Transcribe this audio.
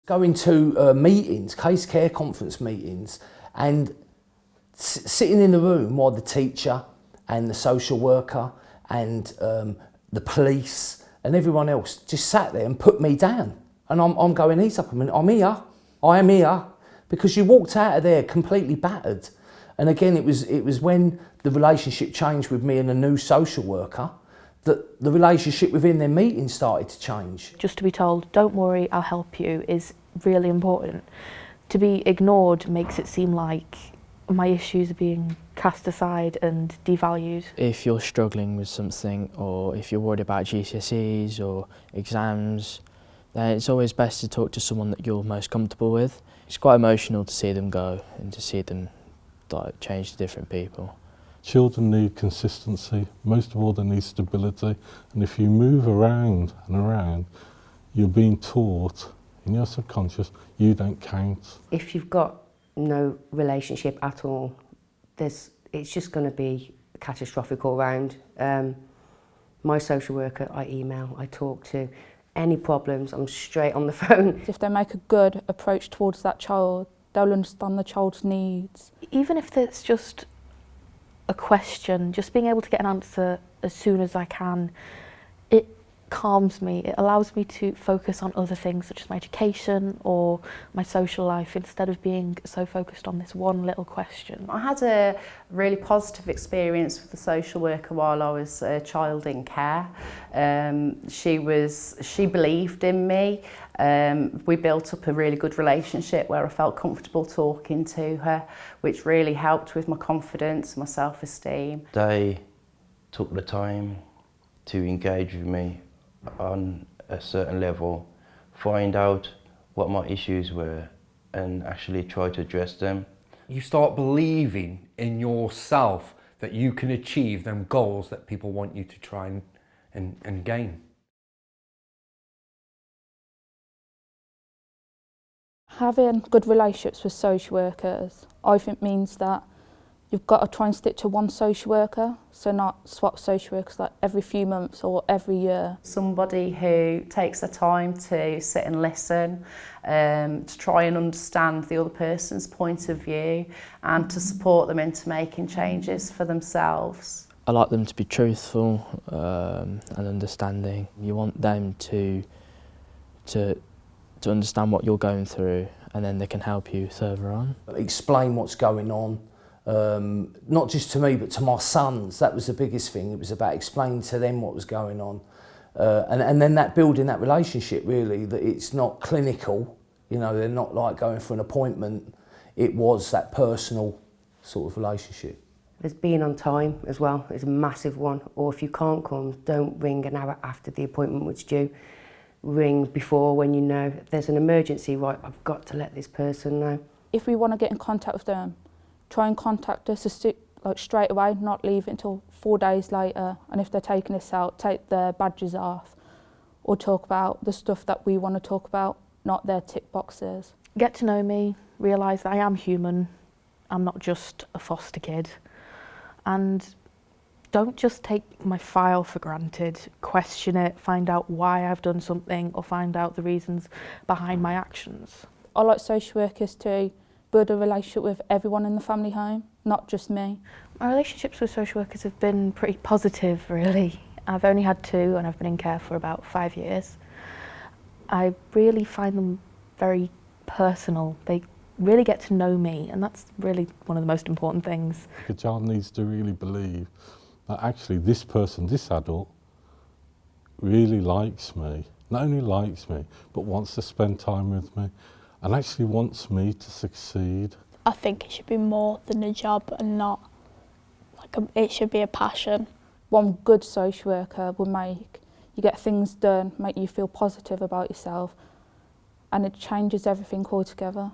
Going to meetings, case care conference meetings, and sitting in the room while the teacher and the social worker and the police and everyone else just sat there and put me down. And I'm going, ease up a minute, I'm here, I am here. Because you walked out of there completely battered. And again, it was when the relationship changed with me and a new social worker that the relationship within their meeting started to change. Just to be told, don't worry, I'll help you, is really important. To be ignored makes it seem like my issues are being cast aside and devalued. If you're struggling with something, or if you're worried about GCSEs or exams, then it's always best to talk to someone that you're most comfortable with. It's quite emotional to see them go and to see them change to different people. Children need consistency, most of all they need stability, and if you move around and around, you're being taught in your subconscious you don't count. If you've got no relationship at all, it's just going to be catastrophic all round. My social worker, I email, I talk to. Any problems, I'm straight on the phone. If they make a good approach towards that child, they'll understand the child's needs. Even if it's just a question, just being able to get an answer as soon as I can, it calms me. It allows me to focus on other things such as my education or my social life instead of being so focused on this one little question. I had a really positive experience with the social worker while I was a child in care. She believed in me. We built up a really good relationship where I felt comfortable talking to her, which really helped with my confidence, my self-esteem. They took the time to engage with me on a certain level, find out what my issues were and actually try to address them. You start believing in yourself that you can achieve them goals that people want you to try and gain. Having good relationships with social workers, I think, means that you've got to try and stick to one social worker, so not swap social workers like every few months or every year. Somebody who takes the time to sit and listen, to try and understand the other person's point of view and to support them into making changes for themselves. I like them to be truthful and understanding. You want them to understand what you're going through, and then they can help you further on. Explain what's going on. Not just to me but to my sons. That was the biggest thing. It was about explaining to them what was going on, and then that building that relationship, really, that it's not clinical, you know, they're not like going for an appointment. It was that personal sort of relationship. There's being on time as well is a massive one, or if you can't come, don't ring an hour after the appointment was due. Ring before, when you know there's an emergency, right, I've got to let this person know. If we want to get in contact with them, try and contact us straight away, not leave it until 4 days later. And if they're taking us out, take their badges off or talk about the stuff that we want to talk about, not their tick boxes. Get to know me, realise that I am human. I'm not just a foster kid. And don't just take my file for granted. Question it, find out why I've done something or find out the reasons behind my actions. I like social workers to build a relationship with everyone in the family home, not just me. My relationships with social workers have been pretty positive, really. I've only had 2 and I've been in care for about 5 years. I really find them very personal. They really get to know me, and that's really one of the most important things. The child needs to really believe that actually this person, this adult, really likes me. Not only likes me, but wants to spend time with me and actually wants me to succeed. I think it should be more than a job and not it should be a passion. One good social worker will make you get things done, make you feel positive about yourself, and it changes everything altogether.